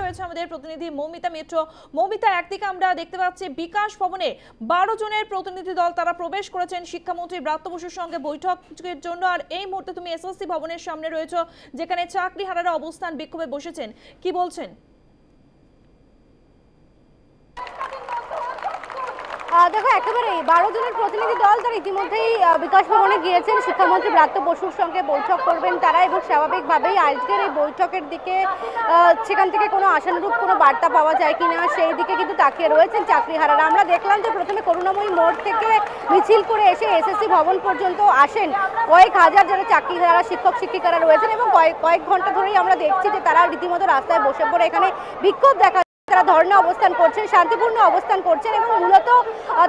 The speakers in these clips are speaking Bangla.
রয়েছে আমাদের প্রতিনিধি মৌমিতা মিত্র। মৌমিতা, একদিকে আমরা দেখতে পাচ্ছি বিকাশ ভবনে 12 জনের প্রতিনিধি দল তারা প্রবেশ করেছেন শিক্ষামন্ত্রী ব্রাত্য বসুর সঙ্গে বৈঠকের জন্য, আর এই মুহূর্তে তুমি এসএসসি ভবনের সামনে রয়েছে যেখানে চাকরিহারারা অবস্থান বিক্ষোভে বসেছেন, কি বলছেন? দেখো, একেবারে 12 জনের প্রতিনিধি দল তারা ইতিমধ্যেই বিকাশ ভবনে গিয়েছেন, শিক্ষামন্ত্রী ব্রাত্য বসুর সঙ্গে বৈঠক করবেন তারা, এবং স্বাভাবিকভাবেই আজকের এই বৈঠকের দিকে সেখান থেকে কোনো আশানুরূপ কোনো বার্তা পাওয়া যায় কিনা সেই দিকে কিন্তু তাকিয়ে রয়েছেন চাকরিহারারা। আমরা দেখলাম যে প্রথমে করুণাময়ী মোড় থেকে মিছিল করে এসে এসএসসি ভবন পর্যন্ত আসেন কয়েক হাজার যারা চাকরিহারা শিক্ষক শিক্ষিকারা রয়েছেন, এবং কয়েক ঘন্টা ধরেই আমরা দেখছি যে তারা রীতিমতো রাস্তায় বসে পড়ে এখানে বিক্ষোভ দেখা, তারা ধর্ণা অবস্থান করছেন, শান্তিপূর্ণ অবস্থান করছেন, এবং মূলত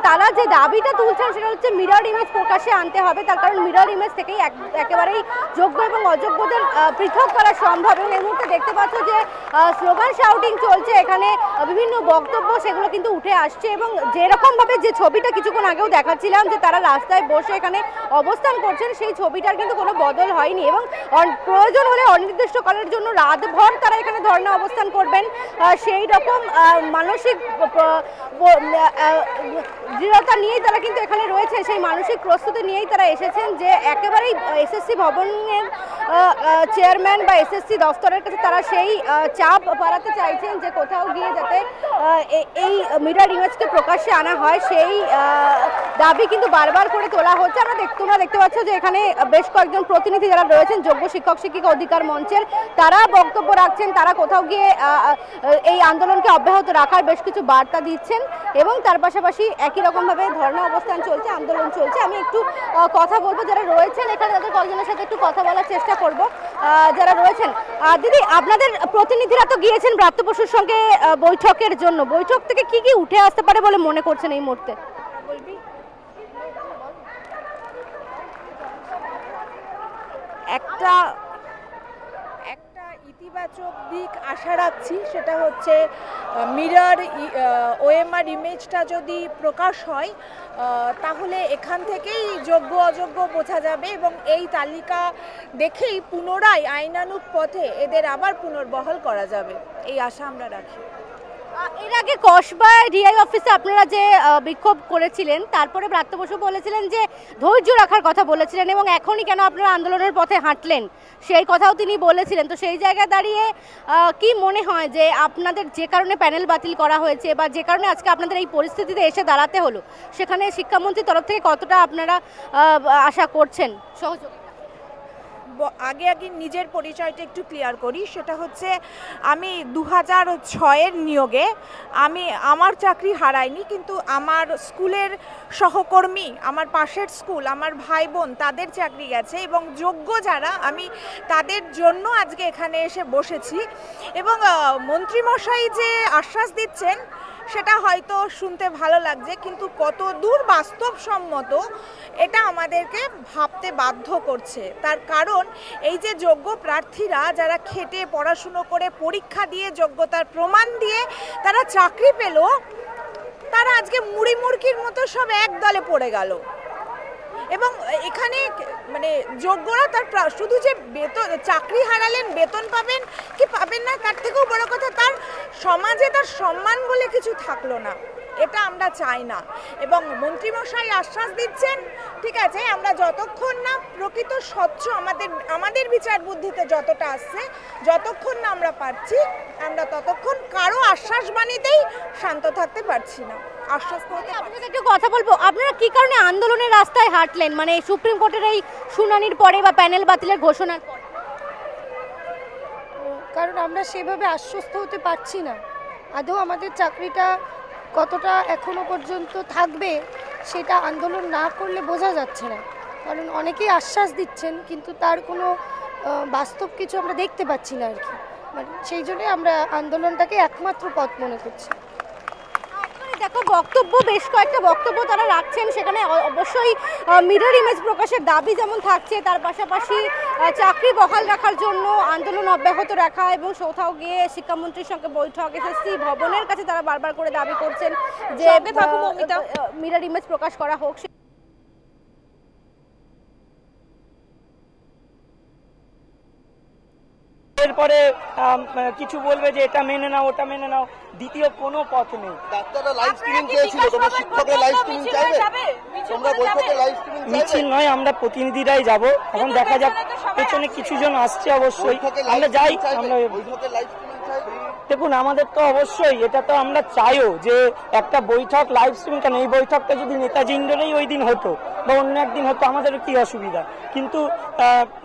তারা যে দাবিটা তুলছেন সেটা হচ্ছে মিরর ইমেজ প্রকাশে আনতে হবে। তার কারণ মিরর ইমেজ থেকেই একেবারেই যোগ্য এবং অযোগ্যদের পৃথক করা সম্ভব। এবং এই মুহূর্তে দেখতে পাচ্ছ যে স্লোগান শাউটিং চলছে, এখানে বিভিন্ন বক্তব্য সেগুলো কিন্তু উঠে আসছে, এবং যেরকমভাবে যে ছবিটা কিছুক্ষণ আগেও দেখাচ্ছিলাম যে তারা রাস্তায় বসে এখানে অবস্থান করছেন, সেই ছবিটার কিন্তু কোনো বদল হয়নি, এবং প্রয়োজন হলে অনির্দিষ্টকালের জন্য রাতভর তারা এখানে ধর্ণা অবস্থান করবেন। সেই রকম মানসিক দৃঢ়তা নিয়েই তারা কিন্তু এখানে রয়েছে, সেই মানসিক প্রস্তুতি নিয়েই তারা এসেছেন যে একেবারেই এসএসসি ভবনের চেয়ারম্যান বা এসএসসি দফতরের কাছে তারা সেই চাপ বাড়াতে চাইছেন যে কোথাও গিয়ে যাতে এই মিরর ইমেজকে প্রকাশ্যে আনা হয়, সেই দাবি কিন্তু বারবার করে তোলা হচ্ছে। তোমরা দেখতে পাচ্ছ যে এখানে বেশ কয়েকজন প্রতিনিধি যারা রয়েছেন যোগ্য শিক্ষক শিক্ষিকা অধিকার মঞ্চের, তারা বক্তব্য রাখছেন, তারা কোথাও গিয়ে এই আন্দোলনকে অব্যাহত রাখার বেশ কিছু বার্তা দিচ্ছেন, এবং তার পাশাপাশি একই রকমভাবে ধর্ণা অবস্থান চলছে, আন্দোলন চলছে। আমি একটু কথা বলবো যারা রয়েছেন এখানে, তাদের কয়েকজনের সাথে একটু কথা বলার চেষ্টা করব যারা রয়েছেন। দিদি, আপনাদের প্রতিনিধিরা তো গিয়েছেন ব্রাত্য বসুর সঙ্গে বৈঠকের জন্য, বৈঠক থেকে কি কি উঠে আসতে পারে বলে মনে করছেন এই মুহূর্তে? একটা ইতিবাচক দিক আশা রাখছি, সেটা হচ্ছে মিরর ওএমআর ইমেজটা যদি প্রকাশ হয় তাহলে এখান থেকেই যোগ্য অযোগ্য বোঝা যাবে, এবং এই তালিকা দেখেই পুনরায় আইনানুগ পথে এদের আবার পুনর্বহাল করা যাবে, এই আশা আমরা রাখি। এর আগে কসবা ডিআই অফিসে আপনারা যে বিক্ষোভ করেছিলেন, তারপরে ব্রাত্য বসু বলেছিলেন যে ধৈর্য রাখার কথা বলেছিলেন, এবং এখনই কেন আপনারা আন্দোলনের পথে হাঁটলেন সেই কথাও তিনি বলেছিলেন। তো সেই জায়গায় দাঁড়িয়ে কি মনে হয় যে আপনাদের যে কারণে প্যানেল বাতিল করা হয়েছে বা যে কারণে আজকে আপনাদের এই পরিস্থিতিতে এসে দাঁড়াতে হলো, সেখানে শিক্ষামন্ত্রীর তরফ থেকে কতটা আপনারা আশা করছেন সহযোগিতা? আগে নিজের পরিচয়টা একটু ক্লিয়ার করি, সেটা হচ্ছে আমি 2006-এর নিয়োগে আমার চাকরি হারাইনি, কিন্তু আমার স্কুলের সহকর্মী, আমার পাশের স্কুল, আমার ভাই বোন তাদের চাকরি গেছে, এবং যোগ্য যারা আমি তাদের জন্য আজকে এখানে এসে বসেছি। এবং মন্ত্রীমশাই যে আশ্বাস দিচ্ছেন সেটা হয়তো শুনতে ভালো লাগছে, কিন্তু কত দূর বাস্তবসম্মত এটা আমাদেরকে ভাবতে বাধ্য করছে। তার কারণ এই যে যোগ্য প্রার্থীরা যারা খেটে পড়াশুনো করে পরীক্ষা দিয়ে যোগ্যতার প্রমাণ দিয়ে তারা চাকরি পেল, তারা আজকে মুড়ি মুড়কির মতো সব এক দলে পড়ে গেল। এবং এখানে মানে যোগ্যরা তার শুধু যে বেতন, চাকরি হারালেন বেতন পাবেন কি পাবেন না তার থেকেও বড় কথা, তার সমাজে তার সম্মান বলে কিছু থাকলো না, এটা আমরা চাই না। এবং মন্ত্রীমশাই আশ্বাস দিচ্ছেন, ঠিক আছে, আমরা যতক্ষণ না প্রকৃত স্বচ্ছ আমাদের বিচার বুদ্ধিতে যতটা আসছে, যতক্ষণ না আমরা পারছি, আমরা ততক্ষণ কারো আশ্বাস বাণীতেই শান্ত থাকতে পারছি না। আপনাদের একটু কথা বলবো, আপনারা কি কারণে আন্দোলনের রাস্তায় হাঁটলেন, মানে সুপ্রিম কোর্টের এই শুনানির পরে বা প্যানেল বাতিলের ঘোষণার পরে? কারণ আমরা সেভাবে আশ্বস্ত হতে পারছি না, আদৌ আমাদের চাকরিটা কতটা এখনো পর্যন্ত থাকবে সেটা আন্দোলন না করলে বোঝা যাচ্ছে না। কারণ অনেকেই আশ্বাস দিচ্ছেন, কিন্তু তার কোনো বাস্তব কিছু আমরা দেখতে পাচ্ছি না আর কি, মানে সেই জন্যই আমরা আন্দোলনটাকে একমাত্র পথ মনে করছি। দেখো, বক্তব্য বেশ কয়েকটা বক্তব্য তারা রাখছেন, সেখানে অবশ্যই মিরর ইমেজ প্রকাশের দাবি যেমন থাকছে, তার পাশাপাশি চাকরি বহাল রাখার জন্য আন্দোলন অব্যাহত রাখা, এবং কোথাও গিয়ে শিক্ষামন্ত্রীর সঙ্গে বৈঠক, এসএসসি ভবনের কাছে তারা বারবার করে দাবি করছেন যে মিরর ইমেজ প্রকাশ করা হোক। এরপরে কিছু বলবে যে এটা মেনে নাও ওটা মেনে নাও, দ্বিতীয় কোনো পথ নেই। ডাক্তাররা লাইভ স্ট্রিমিং চেয়েছিল, তোমরা শিক্ষকরা লাইভ স্ট্রিমিং চাইবে? তোমরা বৈঠকে লাইভ স্ট্রিমিং চাইবে? মিছিল নয়, আমরা প্রতিনিধিরাই যাব, এখন দেখা যাক। পেছনে কিছুজন আসছে অবশ্যই, আমরা যাই। আমরা বৈঠকে লাইভ স্ট্রিমিং চাইবে? দেখুন, আমাদের তো অবশ্যই এটা তো আমরা চাইও যে একটা বৈঠক লাইভ স্ট্রিমিং, কেন এই বৈঠকটা যদি নেতাজি ইন্ডোরেই ওই দিন হতো বা অন্য একদিন হতো আমাদেরও কি অসুবিধা, কিন্তু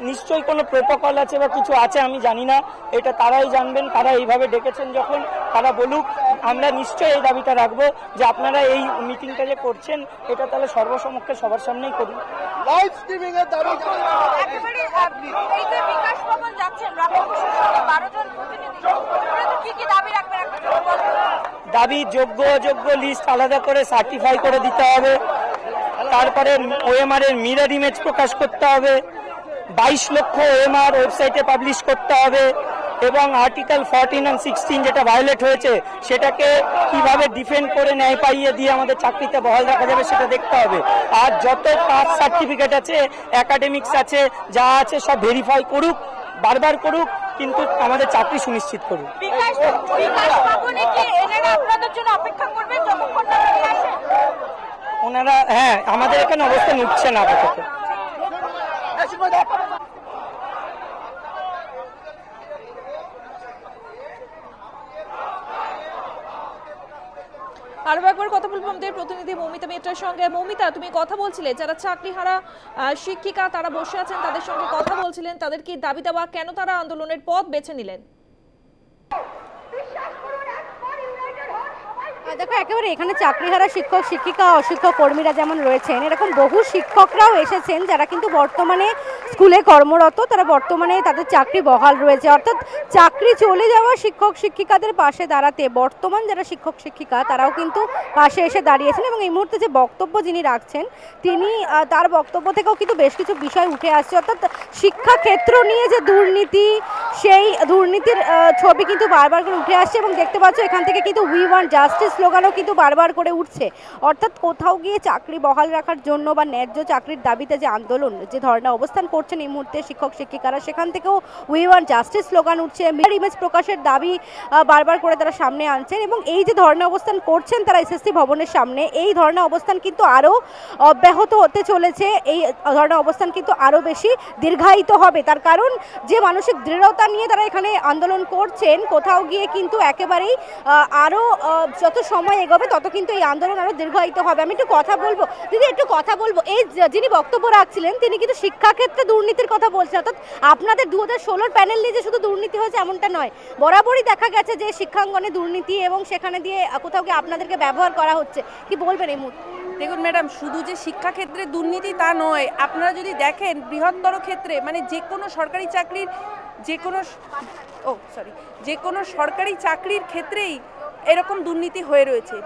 নিশ্চয়ই কোনো প্রোটোকল আছে বা কিছু আছে, আমি জানি না, এটা তারাই জানবেন। তারা এইভাবে ডেকেছেন যখন, তারা বলুক। আমরা নিশ্চয়ই এই দাবিটা রাখবো যে আপনারা এই মিটিংটা যে করছেন এটা তাহলে সর্বসমক্ষে সবার সামনেই করুন। লাইভ স্ট্রিমিং এর দাবি দাবি যোগ্য অযোগ্য লিস্ট আলাদা করে সার্টিফাই করে দিতে হবে, তারপরে ওএমআর এর মিরর ইমেজ প্রকাশ করতে হবে, 22 লক্ষ ওএমআর ওয়েবসাইটে পাবলিশ করতে হবে, এবং আর্টিকেল 14 আর 16 যেটা ভায়োলেট হয়েছে সেটাকে কিভাবে ডিফেন্ড করে ন্যায় পাইয়ে দিয়ে আমাদের চাকরিতে বহাল রাখা যাবে সেটা দেখতে হবে। আর যত কাস্ট সার্টিফিকেট আছে, একাডেমিক্স আছে, যা আছে সব ভেরিফাই করুক, বারবার করুক, কিন্তু আমাদের চাকরি সুনিশ্চিত করুক। ওনারা হ্যাঁ, আমাদের এখানে অবস্থান উঠছে না আপাতত। আরো একবার কথা বলবো আমাদের প্রতিনিধি মৌমিতা মিত্রের সঙ্গে। মৌমিতা, তুমি কথা বলছিলে যারা চাকরিহারা শিক্ষিকা তারা বসে আছেন, তাদের সঙ্গে কথা বলছিলেন, তাদের কি দাবি দেওয়া, কেন তারা আন্দোলনের পথ বেছে নিলেন? দেখো, একেবারে এখানে চাকরিহারা শিক্ষক শিক্ষিকা অশিক্ষক কর্মীরা যেমন রয়েছেন, এরকম বহু শিক্ষকরাও এসেছেন যারা কিন্তু বর্তমানে স্কুলে কর্মরত, তারা বর্তমানে তাদের চাকরি বহাল রয়েছে। অর্থাৎ চাকরি চলে যাওয়া শিক্ষক শিক্ষিকাদের পাশে দাঁড়াতে বর্তমান যারা শিক্ষক শিক্ষিকা তারাও কিন্তু পাশে এসে দাঁড়িয়েছেন। এবং এই মুহূর্তে যে বক্তব্য যিনি রাখছেন তিনি তার বক্তব্য থেকেও কিন্তু বেশ কিছু বিষয় উঠে আসছে। অর্থাৎ শিক্ষাক্ষেত্র নিয়ে যে দুর্নীতি, সেই দুর্নীতির ছবি কিন্তু বারবার করে উঠে আসছে। এবং দেখতে পাচ্ছ এখান থেকে কিন্তু উই ওয়ান্ট জাস্টিস স্লোগানও কিন্তু বারবার করে উঠছে। অর্থাৎ কোথাও গিয়ে চাকরি বহাল রাখার জন্য বা ন্যায্য চাকরির দাবিতে যে আন্দোলন, যে ধর্ণা অবস্থান করছেন এই মুহূর্তে শিক্ষক শিক্ষিকারা, সেখান থেকেও উই ওয়ান্ট জাস্টিস স্লোগান উঠছে। মিরর ইমেজ প্রকাশের দাবি বারবার করে তারা সামনে আনছেন। এবং এই যে ধর্ণা অবস্থান করছেন তারা এসএসসি ভবনের সামনে, এই ধর্ণা অবস্থান কিন্তু আরও অব্যাহত হতে চলেছে। এই ধর্ণা অবস্থান কিন্তু আরও বেশি দীর্ঘায়িত হবে। তার কারণ যে মানসিক দৃঢ়তা নিয়ে তারা এখানে আন্দোলন করছেন, কোথাও গিয়ে কিন্তু একেবারেই আরও যত সময় এগোবে তত কিন্তু এই আন্দোলন আরো দীর্ঘায়িত হবে। আমি একটু কথা বলবো দিদি, একটু কথা বলবো। এই যিনি বক্তব্য রাখছিলেন তিনি কিন্তু শিক্ষাক্ষেত্রে দুর্নীতির কথা বলছেন। অর্থাৎ আপনাদের 2016 প্যানেল নিয়ে যে শুধু দুর্নীতি হয়েছে এমনটা নয়, বরাবরই দেখা গেছে যে শিক্ষাঙ্গনে দুর্নীতি এবং সেখানে দিয়ে কোথাও গিয়ে আপনাদেরকে ব্যবহার করা হচ্ছে। কি বলবেন এই মুহূর্তে? দেখুন ম্যাডাম, শুধু যে শিক্ষাক্ষেত্রে দুর্নীতি তা নয়, আপনারা যদি দেখেন বৃহত্তর ক্ষেত্রে, মানে যে কোনো সরকারি চাকরির যে কোনো সরকারি চাকরির ক্ষেত্রেই এরকম দুর্নীতি হয়ে রয়েছে।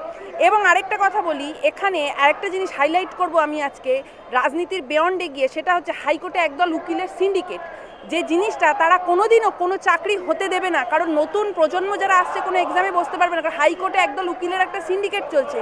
এবং আরেকটা কথা বলি, এখানে আরেকটা জিনিস হাইলাইট করব আমি আজকে রাজনীতির বিয়ন্ডে গিয়ে, সেটা হচ্ছে হাইকোর্টে একদল উকিলের সিন্ডিকেট। যে জিনিসটা তারা কোনোদিনও কোনো চাকরি হতে দেবে না, কারণ নতুন প্রজন্ম যারা আসছে কোনো এক্সামে বসতে পারবে না, কারণ হাইকোর্টে একদল উকিলের একটা সিন্ডিকেট চলছে।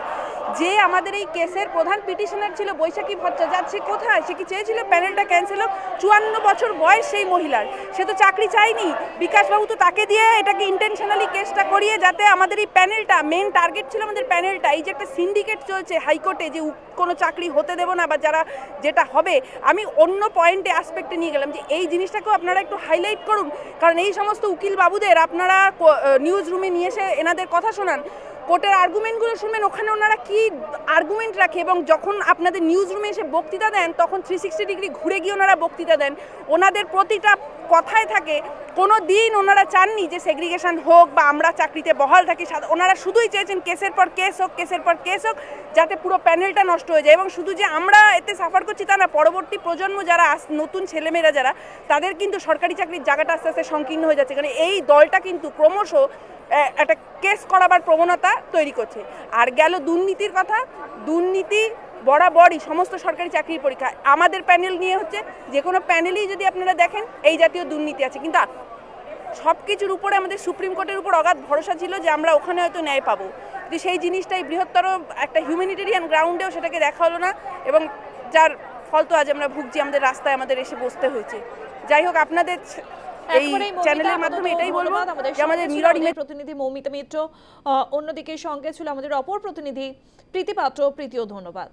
যে আমাদের এই কেসের প্রধান পিটিশনার ছিল বৈশাখী ভট্টাচার্য, সে কোথায়? সে কি চেয়েছিল প্যানেলটা ক্যান্সেল হোক? 54 বছর বয়স সেই মহিলার, সে তো চাকরি চায়নি। বিকাশবাবু তো তাকে দিয়ে এটাকে ইন্টেনশনালি কেসটা করিয়ে, যাতে আমাদের এই প্যানেলটা, মেন টার্গেট ছিল আমাদের প্যানেলটা, এই যে একটা সিন্ডিকেট চলছে হাইকোর্টে যে কোনো চাকরি হতে দেবো না বা যারা যেটা হবে, আমি অন্য পয়েন্টে অ্যাসপেক্টে নিয়ে গেলাম যে এই জিনিসটাকেও আপনারা একটু হাইলাইট করুন। কারণ এই সমস্ত উকিল বাবুদের আপনারা নিউজ রুমে নিয়ে এসে এনাদের কথা শোনান, কোর্টের আর্গুমেন্টগুলো শুনবেন, ওখানে ওনারা কি আর্গুমেন্ট রাখে, এবং যখন আপনাদের নিউজ রুমে এসে বক্তৃতা দেন তখন 360 ডিগ্রি ঘুরে গিয়ে ওনারা বক্তৃতা দেন। ওনাদের প্রতিটা কথায় থাকে কোনো দিন ওনারা চাননি যে সেগ্রিগেশন হোক বা আমরা চাকরিতে বহাল থাকি। ওনারা শুধুই চেয়েছেন কেসের পর কেস হোক, কেসের পর কেস হোক, যাতে পুরো প্যানেলটা নষ্ট হয়ে যায়। এবং শুধু যে আমরা এতে সাফার করছি তা না, পরবর্তী প্রজন্ম যারা নতুন ছেলেমেয়েরা যারা, তাদের কিন্তু সরকারি চাকরির জায়গাটা আস্তে আস্তে সংকীর্ণ হয়ে যাচ্ছে। কারণ এই দলটা কিন্তু ক্রমশ একটা কেস করাবার প্রবণতা তৈরি করছে। আর গেল দুর্নীতির কথা, দুর্নীতি বরাবরই সমস্ত সরকারি চাকরির পরীক্ষা আমাদের প্যানেল নিয়ে হচ্ছে। যে কোনো প্যানেলেই যদি আপনারা দেখেন এই জাতীয় দুর্নীতি আছে, কিন্তু সব কিছুর উপরে আমাদের সুপ্রিম কোর্টের উপর অগাধ ভরসা ছিল যে আমরা ওখানে হয়তো ন্যায় পাবো, কিন্তু সেই জিনিসটাই বৃহত্তর একটা হিউম্যানিটেরিয়ান গ্রাউন্ডেও সেটাকে দেখা হলো না, এবং যার ফল তো আজ আমরা ভুগছি, আমাদের রাস্তায় আমাদের এসে বসতে হয়েছে। যাই হোক, আপনাদের এই চ্যানেলের মাধ্যমে এটাই বলবো যে আমাদের মিরর ইমেজ প্রতিনিধি মৌমিতা মিত্র, অন্যদিকে সঙ্গে ছিল আমাদের অপর প্রতিনিধি প্রীতি পাত্র। প্রীতিও ধন্যবাদ।